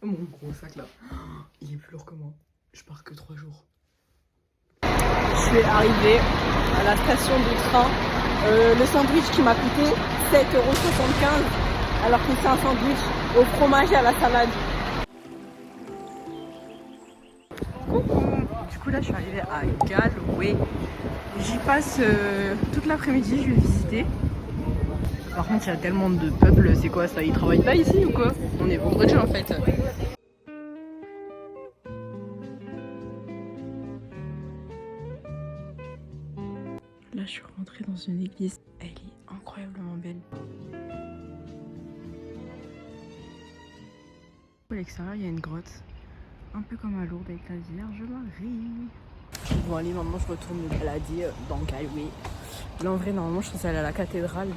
Mon gros sac là, il est plus lourd que moi. Je pars que 3 jours. Je suis arrivée à la station de train. Le sandwich qui m'a coûté 7,75 € alors que c'est un sandwich au fromage et à la salade. Coucou. Du coup là je suis arrivée à Galway. J'y passe toute l'après-midi, je vais visiter. Par contre il y a tellement de peuples, c'est quoi ça? Ils travaillent pas ici ou quoi? On est vendredi en fait. Là je suis rentrée dans une église, elle est incroyablement belle. À l'extérieur il y a une grotte, un peu comme à Lourdes avec la Vierge Marie. Bon allez, maintenant je retourne me balader dans Galway. Là en vrai normalement je serais allée à la cathédrale,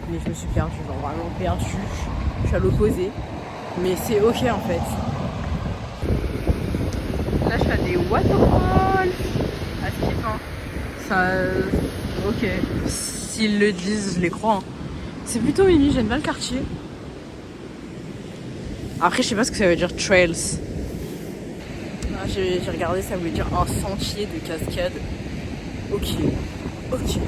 mais je me suis perdue, genre vraiment perdue. Je suis à l'opposé, mais c'est ok en fait. Là je suis à des waterfalls. À skip hein. Ça... ok. S'ils le disent, je les crois. Hein. C'est plutôt mimi, j'aime bien le quartier. Après je sais pas ce que ça veut dire trails. Ah, j'ai regardé, ça voulait dire un sentier de cascade. Ok. Ok.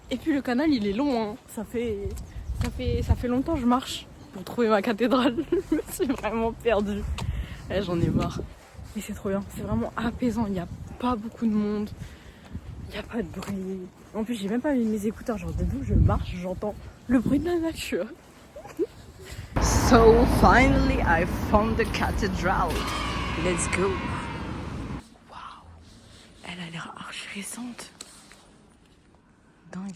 Et puis le canal il est long hein. Ça fait longtemps que je marche pour trouver ma cathédrale. Je me suis vraiment perdue. Là j'en ai marre. Mais c'est trop bien, c'est vraiment apaisant, il n'y a pas beaucoup de monde. Il n'y a pas de bruit. En plus j'ai même pas mis mes écouteurs, genre debout je marche, j'entends le bruit de la nature. So finally I found the cathedral. Let's go. Waouh. Elle a l'air archi récente. Dingue.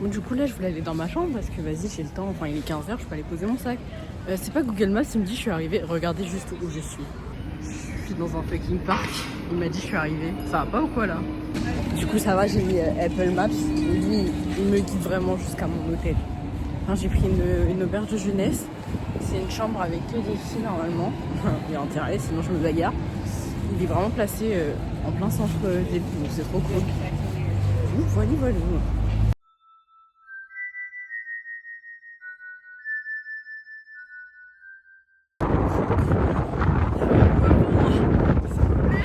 Bon, du coup là je voulais aller dans ma chambre parce que vas-y j'ai le temps, enfin il est 15 h, je peux aller poser mon sac. C'est pas Google Maps, il me dit je suis arrivée, regardez juste où je suis. Je suis dans un fucking parc, il m'a dit je suis arrivée. Ça va pas ou quoi là? Du coup ça va, j'ai mis Apple Maps, et lui il me guide vraiment jusqu'à mon hôtel. Enfin, j'ai pris une auberge de jeunesse, c'est une chambre avec que des filles normalement. Il y a intérêt, sinon je me bagarre. Il est vraiment placé en plein centre-ville, donc c'est trop cool. Voilà, voilà.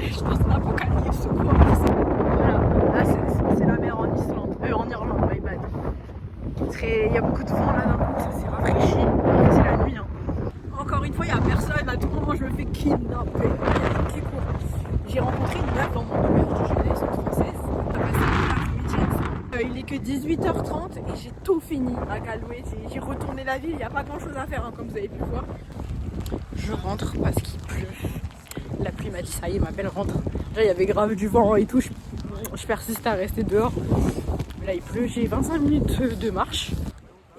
Je pense à l'apocalypse ou quoi. Voilà, là c'est la mer en Islande, en Irlande, my bad. Il y a beaucoup de vent là d'un coup, ça s'est rafraîchi. Après, c'est la nuit. Hein. Encore une fois, il n'y a personne, à tout moment je me fais kidnapper. Qui court. J'ai rencontré une meuf dans mon auberge de jeunesse, une française. On a passé l'après-midi ensemble. Il est que 18 h 30 et j'ai tout fini à Galway. J'ai retourné la ville, il n'y a pas grand chose à faire, hein, comme vous avez pu voir. Je rentre parce qu'il pleut. La pluie m'a dit ça y est, ma belle rentre. Là il y avait grave du vent et tout, je persiste à rester dehors. Là il pleut, j'ai 25 minutes de marche.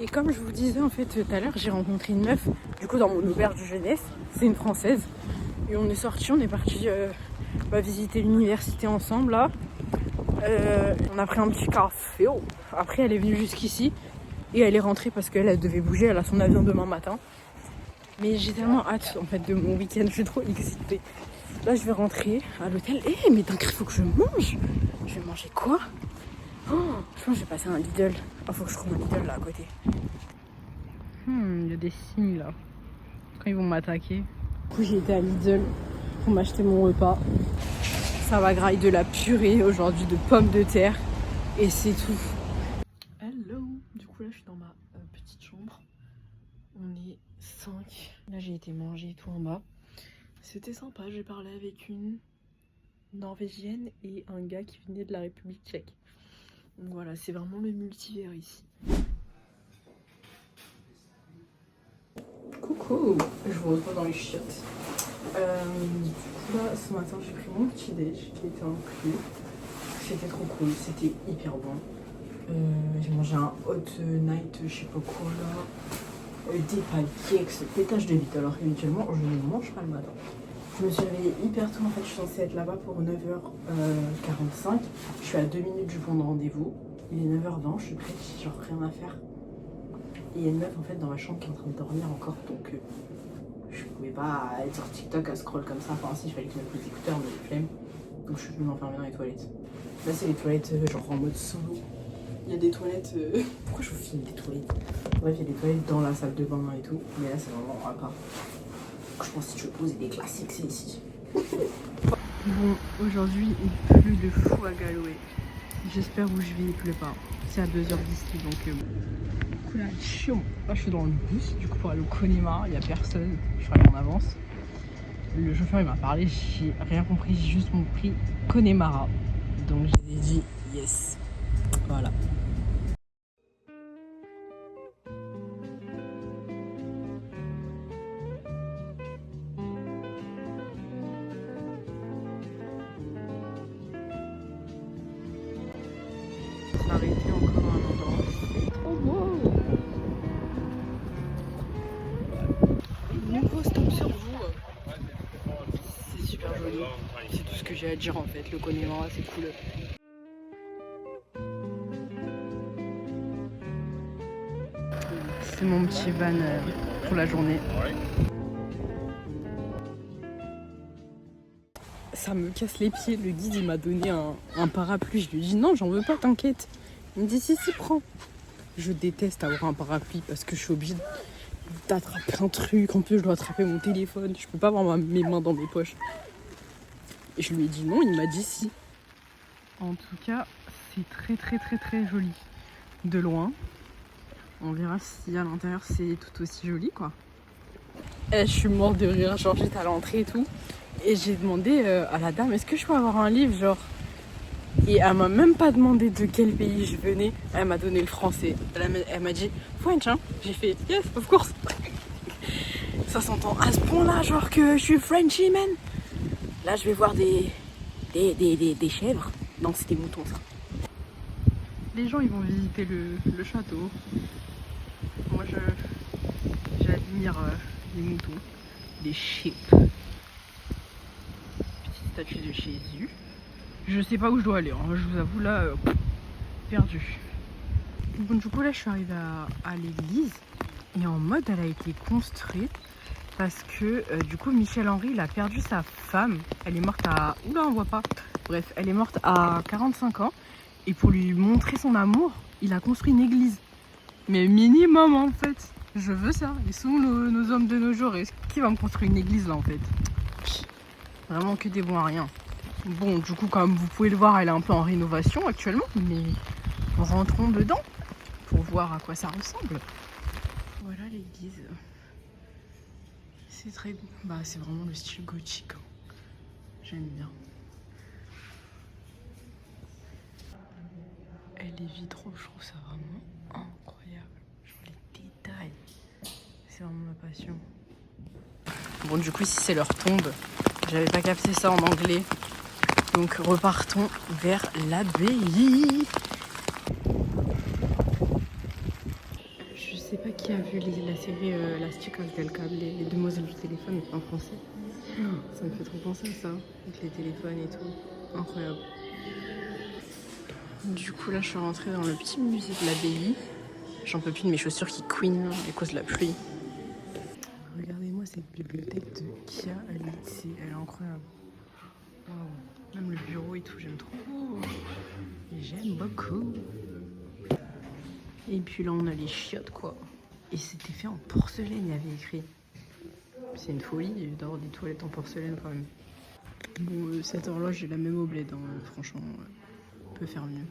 Et comme je vous disais en fait tout à l'heure, j'ai rencontré une meuf, du coup dans mon auberge de jeunesse, c'est une française. Et on est sortis, on est parti visiter l'université ensemble là. On a pris un petit café. Après elle est venue jusqu'ici et elle est rentrée parce qu'elle devait bouger, elle a son avion demain matin. Mais j'ai tellement hâte en fait de mon week-end, je suis trop excitée. Là je vais rentrer à l'hôtel. Mais d'un cri, faut que je mange. Je vais manger quoi? Je pense que je vais passer un Lidl. Faut que je trouve un Lidl là à côté. Il y a des signes là. Quand ils vont m'attaquer. Du coup j'ai été à Lidl pour m'acheter mon repas. Ça va grailler de la purée aujourd'hui de pommes de terre. Et c'est tout. Hello. Du coup là je suis dans ma petite chambre. On est 5. Là j'ai été manger et tout en bas. C'était sympa, j'ai parlé avec une Norvégienne et un gars qui venait de la République tchèque. Donc voilà, c'est vraiment le multivers ici. Coucou, je vous retrouve dans les chiottes. Du coup là, ce matin j'ai pris mon petit déj qui était inclus. C'était trop cool, c'était hyper bon. J'ai mangé un hot night, je sais pas quoi là. Des pancakes, pétage de vite. Alors habituellement je ne mange pas le matin. Je me suis réveillée hyper tôt en fait, je suis censée être là-bas pour 9 h 45. Je suis à 2 minutes du point de rendez-vous. Il est 9 h 20, je suis prête, j'ai genre rien à faire. Et il y a une meuf en fait dans ma chambre qui est en train de dormir encore, donc je pouvais pas être sur TikTok à scroll comme ça. Enfin si, je fallait que je mette les écouteurs, mais flemme. Donc je suis venue m'enfermer dans les toilettes. Là c'est les toilettes genre en mode solo. Il y a des toilettes... Pourquoi je vous filme des toilettes? Bref, il y a des toilettes dans la salle de bain et tout. Mais là c'est vraiment à part. Je pense que si tu veux poser des classiques, c'est ici. Bon, aujourd'hui il pleut de fou à Galway. J'espère où je vais, il pleut pas. C'est à 2h d'ici donc du coup là, je suis dans le bus du coup pour aller au Connemara, il n'y a personne, je suis allée en avance. Le chauffeur il m'a parlé, j'ai rien compris, j'ai juste compris Connemara. Donc j'ai dit yes. Voilà. S'arrêter encore à un endroit. C'est trop beau. Nouveau stop sur vous. C'est super joli. C'est tout ce que j'ai à dire en fait. Le Connemara c'est cool. C'est mon petit van pour la journée. Ça me casse les pieds. Le guide il m'a donné un parapluie. Je lui ai dit non, j'en veux pas, t'inquiète. Il me dit si, prends. Je déteste avoir un parapluie parce que je suis obligée d'attraper un truc. En plus, je dois attraper mon téléphone. Je peux pas avoir mes mains dans mes poches. Et je lui ai dit non, il m'a dit si. En tout cas, c'est très joli. De loin. On verra si à l'intérieur c'est tout aussi joli quoi. Je suis morte de rire, genre j'étais à l'entrée et tout. Et j'ai demandé à la dame, est-ce que je peux avoir un livre genre? Et elle m'a même pas demandé de quel pays je venais. Elle m'a donné le français. Elle m'a dit French hein. J'ai fait yes, of course. Ça s'entend à ce point-là, genre que je suis Frenchy man. Là je vais voir des chèvres. Non, c'est des moutons ça. Les gens ils vont visiter le château. Moi j'admire les moutons, les sheep. Petite statue de Jésus. Je sais pas où je dois aller, hein. Je vous avoue là, perdu. Bon du coup là je suis arrivée à l'église et en mode elle a été construite parce que du coup Michel Henry il a perdu sa femme. Elle est morte à... Oula on voit pas. Bref, elle est morte à 45 ans et pour lui montrer son amour, il a construit une église. Mais minimum en fait, je veux ça. Ils sont nos hommes de nos jours. Et qui va me construire une église là en fait? Vraiment que des bons à rien. Bon du coup comme vous pouvez le voir, elle est un peu en rénovation actuellement. Mais rentrons dedans pour voir à quoi ça ressemble. Voilà l'église. C'est très... Bah c'est vraiment le style gothique. Hein. J'aime bien. Et les vitraux, je trouve ça vraiment incroyable. Genre les détails. C'est vraiment ma passion. Bon du coup ici c'est leur tombe. J'avais pas capté ça en anglais. Donc repartons vers l'abbaye. Je sais pas qui a vu la série Las Chicas del Cable, les demoiselles du téléphone en français. Ça me fait trop penser à ça, avec les téléphones et tout. Incroyable. Du coup là je suis rentrée dans le petit musée de l'abbaye. J'en peux plus de mes chaussures qui couinent à cause de la pluie. Regardez-moi cette bibliothèque de Kia Alice, elle est incroyable. Wow. Même le bureau et tout, j'aime trop. Et j'aime beaucoup. Et puis là on a les chiottes quoi. Et c'était fait en porcelaine, il y avait écrit. C'est une folie d'avoir des toilettes en porcelaine quand même. Bon cette horloge j'ai la même au bled, hein. Franchement on peut faire mieux.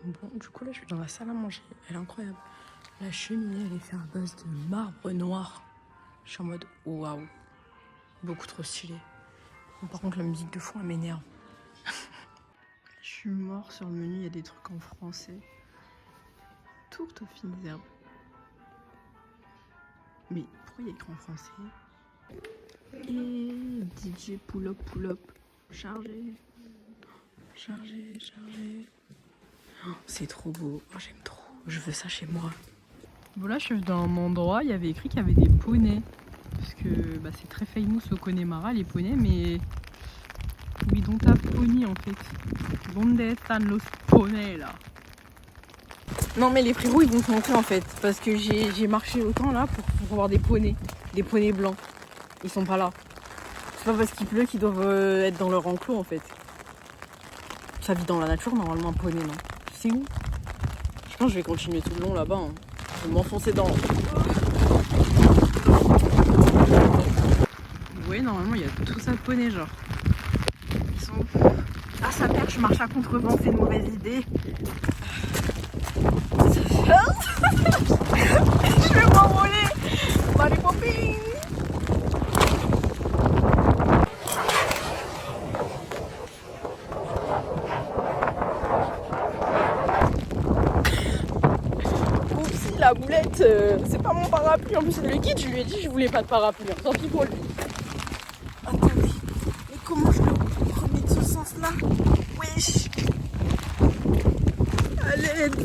Bon du coup là je suis dans la salle à manger, elle est incroyable. La cheminée elle est faite à base de marbre noir. Je suis en mode waouh, beaucoup trop stylé. Par contre la musique de fond elle m'énerve. Je suis mort sur le menu, il y a des trucs en français. Tourte aux fines herbes. Mais pourquoi il y a écrit en français? Et DJ pull up. Chargé. Oh, c'est trop beau, oh, j'aime trop. Je veux ça chez moi. Bon là je suis dans un endroit, il y avait écrit qu'il y avait des poneys. Parce que bah, c'est très famous au Connemara les poneys, mais... We don't have pony en fait. Donde están los poneys là? Non mais les frérots ils vont se montrer en fait. Parce que j'ai marché autant là pour voir des poneys. Des poneys blancs. Ils sont pas là. C'est pas parce qu'il pleut qu'ils doivent être dans leur enclos en fait. Ça vit dans la nature normalement un poney, non? C'est où? Je pense que je vais continuer tout le long là-bas. Hein. Je vais m'enfoncer dans... Vous voyez, normalement il y a tout ça de poney genre. Ils sont... Ah sa mère, je marche à contre-vent, c'est une mauvaise idée. Je vais m'envoler. Allez popping. Oupsie, la boulette, c'est pas mon parapluie. En plus, c'est le guide, je lui ai dit que je voulais pas de parapluie. Tant pis pour lui. Attendez, mais comment je le remets de ce sens-là? Wesh. À l'aide.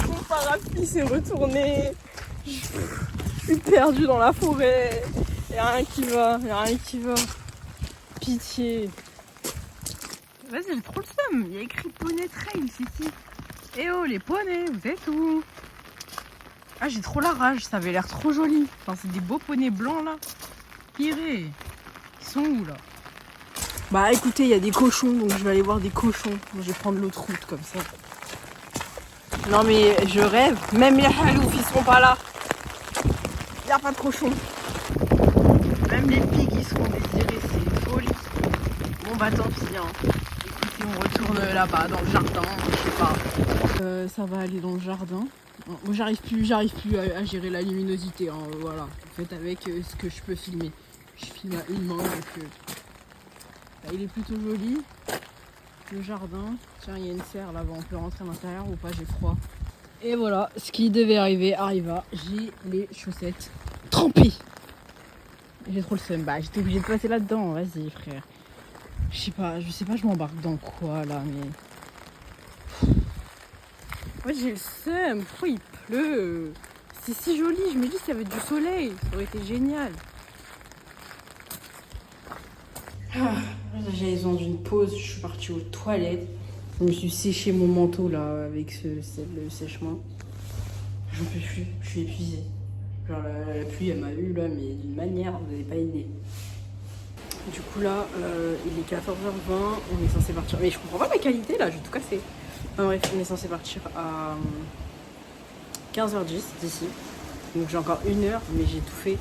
Mon parapluie s'est retourné. Je suis perdue dans la forêt. Y'a rien qui va, Pitié. Vas-y, j'ai trop le seum. Il y a écrit Poney Trail ici. Eh oh, les poneys, vous êtes où? Ah, j'ai trop la rage, ça avait l'air trop joli. Enfin, c'est des beaux poneys blancs là. Piré. Ils sont où là? Bah écoutez, il y a des cochons, donc je vais aller voir des cochons. Je vais prendre l'autre route comme ça. Non mais je rêve. Même les haloufs, ils seront pas là. Il n'y a pas de cochons. Même les pigs, ils seront désirés. C'est une folie. Bon bah tant pis. Hein. Écoutez, on retourne là-bas, dans le jardin. Je sais pas. Ça va aller dans le jardin. Moi j'arrive plus à gérer la luminosité. Hein. Voilà. En fait, avec ce que je peux filmer. Je filme à une main, donc... il est plutôt joli. Le jardin. Tiens, il y a une serre là-bas. On peut rentrer à l'intérieur ou pas? J'ai froid. Et voilà, ce qui devait arriver arriva. J'ai les chaussettes trempées. J'ai trop le seum. Bah, j'étais obligée de passer là-dedans. Vas-y, frère. Je sais pas, je m'embarque dans quoi là, mais. Ouais, j'ai le seum. Pourquoi il pleut? C'est si joli. Je me dis qu'il y avait du soleil. Ça aurait été génial. J'allais dans une pause, je suis partie aux toilettes. Je me suis séché mon manteau là avec le sèche-main. J'en peux plus, je suis épuisée. Genre la pluie elle m'a eu là, mais d'une manière, vous n'avez pas idée. Du coup là, il est 14h20, on est censé partir. Mais je comprends pas la qualité là, je vais tout casser. Enfin bref, on est censé partir à 15h10 d'ici. Donc j'ai encore 1 heure, mais j'ai tout fait.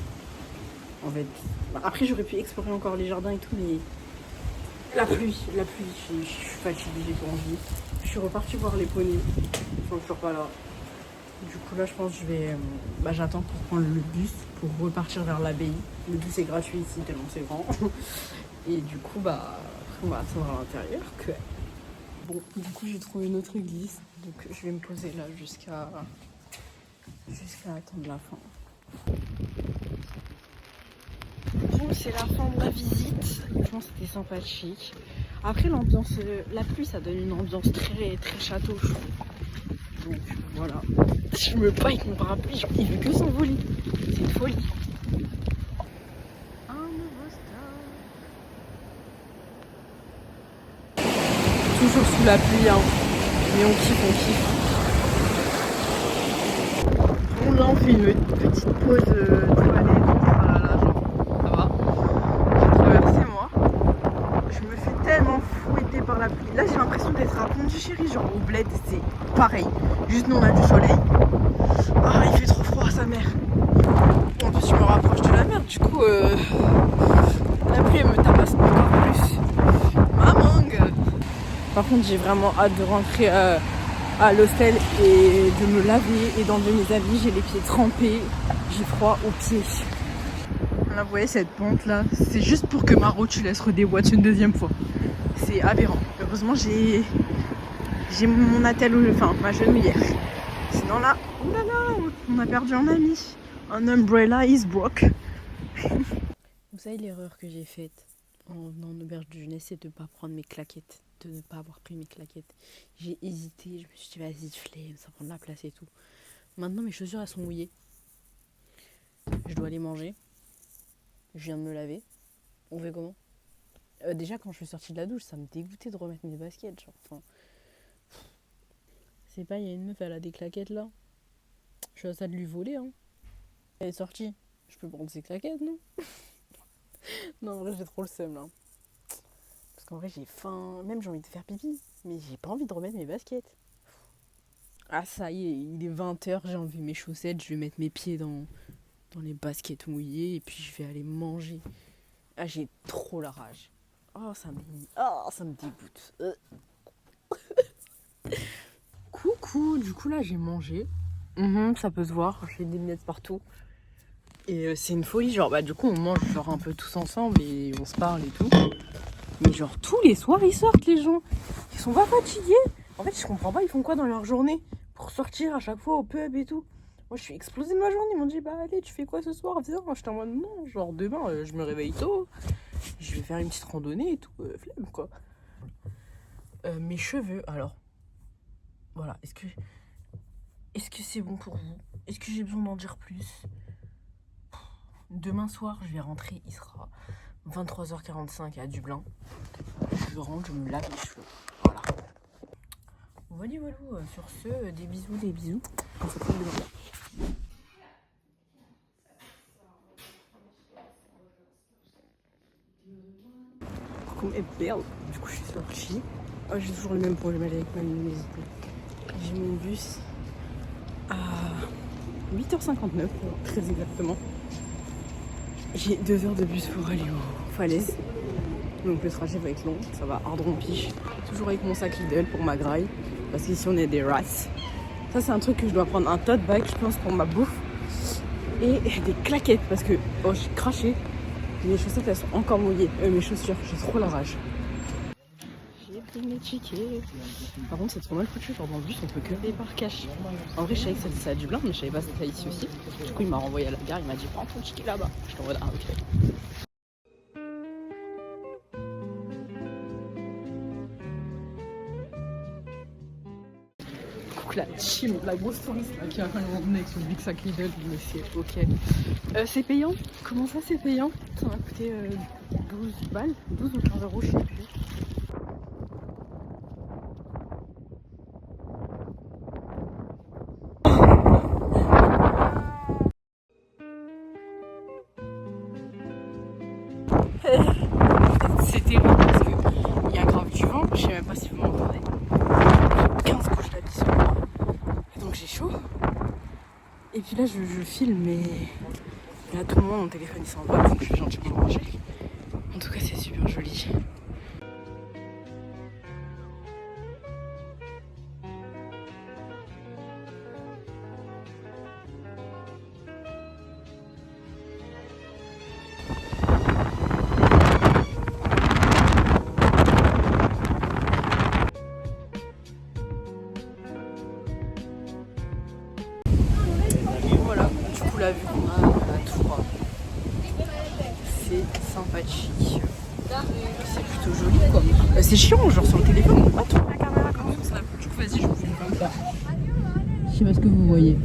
En fait. Après j'aurais pu explorer encore les jardins et tout, mais la pluie, je suis fatiguée, j'ai pas envie. Je suis repartie voir les poneys, ils sont toujours pas là. Du coup là je pense que je vais, j'attends pour prendre le bus pour repartir vers l'abbaye. Le bus est gratuit ici tellement c'est grand. Et du coup après on va attendre à l'intérieur que... Bon, du coup j'ai trouvé une autre église, donc je vais me poser là jusqu'à attendre la fin. Bon, c'est la fin de la visite. Franchement, c'était sympathique. Après, l'ambiance, la pluie, ça donne une ambiance très, très château, je trouve. Donc, voilà. Je me bats avec mon parapluie, genre, il veut que s'envoler. C'est une folie. Un nouveau stop. Toujours sous la pluie, hein. Mais on kiffe. Bon, là, on fait une petite pause toilette. Par la pluie. Là j'ai l'impression d'être à Pondichéry, genre au bled, c'est pareil. Juste nous on a du soleil. Ah il fait trop froid sa mère. En plus je me rapproche de la mer, du coup la pluie elle me tabasse encore plus. Mamangue. Par contre j'ai vraiment hâte de rentrer à l'hostel et de me laver et d'enlever mes habits. J'ai les pieds trempés, j'ai froid aux pieds. Là vous voyez cette pente là, c'est juste pour que ma rotule se redéboîte une deuxième fois. C'est aberrant. Heureusement j'ai mon attel, enfin ma genouillère. Sinon là, oulala, on a perdu un ami. Un umbrella is broke. Vous savez l'erreur que j'ai faite en auberge de jeunesse, c'est de ne pas prendre mes claquettes, de ne pas avoir pris mes claquettes. J'ai hésité, je me suis dit vas-y flemme, ça prend de la place et tout. Maintenant mes chaussures elles sont mouillées. Je dois les manger. Je viens de me laver. On fait comment? Déjà quand je suis sortie de la douche, ça me dégoûtait de remettre mes baskets. Genre, enfin, c'est pas, il y a une meuf, elle a des claquettes là. Je suis à ça de lui voler. Hein. Elle est sortie. Je peux prendre ses claquettes, non? Non, en vrai, j'ai trop le seum là. Parce qu'en vrai, j'ai faim. Même j'ai envie de faire pipi. Mais j'ai pas envie de remettre mes baskets. Ah, ça y est, il est 20h, j'ai enlevé mes chaussettes. Je vais mettre mes pieds dans les baskets mouillées. Et puis je vais aller manger. Ah, j'ai trop la rage. Oh, ça me dégoûte. Coucou, du coup là j'ai mangé. Ça peut se voir, j'ai des miettes partout. Et c'est une folie, genre bah du coup on mange genre un peu tous ensemble et on se parle et tout. Mais genre tous les soirs ils sortent les gens. Ils sont pas fatigués. En fait je comprends pas, ils font quoi dans leur journée pour sortir à chaque fois au pub et tout. Moi je suis explosée de ma journée, ils m'ont dit bah allez tu fais quoi ce soir, viens. J'étais en mode non, genre demain je me réveille tôt. Je vais faire une petite randonnée et tout, flemme quoi. Mes cheveux alors. Voilà, est-ce que c'est bon pour vous? Est-ce que j'ai besoin d'en dire plus? Demain soir, je vais rentrer, il sera 23h45 à Dublin. Je rentre, je me lave les cheveux. Voilà. Voilà, sur ce, des bisous, des bisous. On se retrouve demain. Coucou mes perles. Du coup, je suis sortie. Oh, j'ai toujours le même problème avec ma musique. J'ai mon bus à 8h59, très exactement. J'ai 2 heures de bus pour aller aux falaises. Donc le trajet va être long, ça va ardron-piche. Toujours avec mon sac Lidl pour ma graille. Parce qu'ici on est des rats. Ça c'est un truc que je dois prendre, un tote bag je pense pour ma bouffe. Et des claquettes parce que oh j'ai craché. Mes chaussettes elles sont encore mouillées. Mes chaussures, j'ai trop la rage. J'ai pris mes tickets. Par contre c'est trop mal foutu, genre dans le bus on peut que payer par cash. En vrai je savais que c'était à Dublin mais je savais pas que c'était ici aussi. Du coup il m'a renvoyé à la gare, il m'a dit prends ton ticket là-bas. Je t'en mode ah ok. La team, la grosse touriste là, qui a rien emmené avec son big sac Lidl, mais c'est ok. C'est payant? Comment ça c'est payant? Ça m'a coûté 12 balles, 12 ou 15 euros, je sais plus. C'est terrible parce qu'il y a grave du vent, je sais même pas si vous m'entendez. J'ai 15 couches d'habits sur moi, et donc j'ai chaud. Et puis là je filme, mais là tout le monde mon téléphone il s'envole, donc je vais gentiment manger. En tout cas c'est super joli. Voilà, du coup la vue qu'on a à la tour, c'est sympathique. C'est plutôt joli quoi. C'est chiant, genre sur le téléphone on voit pas trop la caméra comme ça. Du coup vas-y je vous filme comme ça. Je sais pas ce que vous voyez.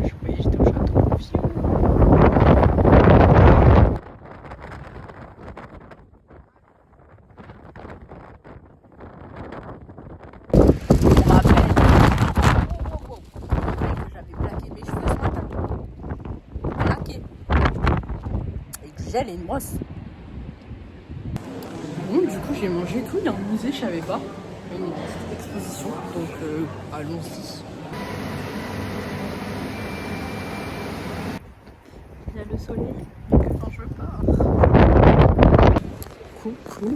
Je voyais j'étais au château. Gel et une brosse. Bon, du coup, j'ai mangé tout. Il y a un musée, je savais pas. Une petite exposition. Donc, allons-y. Il y a le soleil. Quand je pars. Coucou.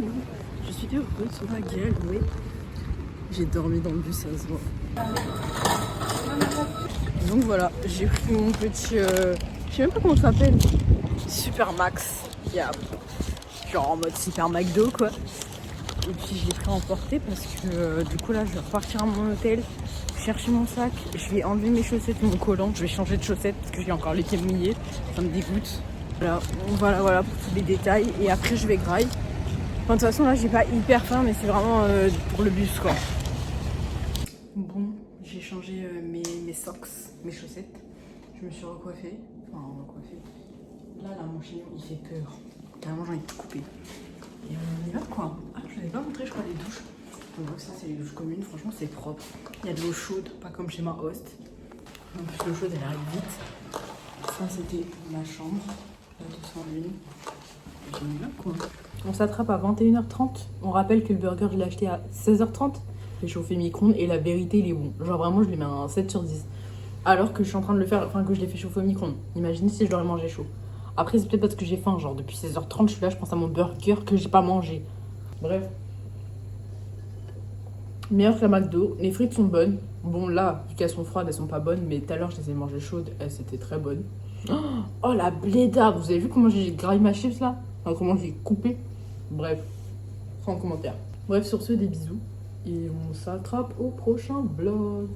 Je suis heureuse sur la gueule, oui. J'ai dormi dans le bus, ça se voit. Donc voilà, j'ai pris mon petit. Je sais même pas comment ça s'appelle. Super Max. Yeah. Genre en mode Super McDo quoi. Et puis je l'ai pris à emporter parce que du coup là je vais repartir à mon hôtel, chercher mon sac, je vais enlever mes chaussettes et mon collant, je vais changer de chaussettes parce que j'ai encore les pieds mouillés, ça me dégoûte. Voilà pour tous les détails et après je vais graille. Enfin, de toute façon là j'ai pas hyper faim mais c'est vraiment pour le bus quoi. Bon, j'ai changé mes socks, mes chaussettes, je me suis recoiffée, Là mon chignon il fait peur, carrément j'ai envie de tout couper. Et on y va quoi. Ah je vous avais pas montré je crois les douches. Donc ça c'est les douches communes, franchement c'est propre. Il y a de l'eau chaude, pas comme chez ma host. En plus l'eau chaude elle arrive vite. Ça c'était ma chambre, la 201. J'ai mis là quoi. On s'attrape à 21h30. On rappelle que le burger je l'ai acheté à 16h30. J'ai chauffé micro-ondes et la vérité il est bon. Genre vraiment je lui mets un 7 sur 10. Alors que je suis en train de le faire, enfin que je l'ai fait chauffer au micro-ondes. Imaginez si je l'aurais mangé chaud. Après c'est peut-être parce que j'ai faim, genre depuis 16h30 je suis là, je pense à mon burger que j'ai pas mangé. Bref. Meilleure que la McDo, les frites sont bonnes. Bon là, vu qu'elles sont froides, elles sont pas bonnes, mais tout à l'heure je les ai mangées chaudes, elles étaient très bonnes. Oh la blédarde, vous avez vu comment j'ai graillé ma chips là? Enfin, comment j'ai coupé? Bref, sans commentaire. Bref, sur ce, des bisous. Et on s'attrape au prochain vlog.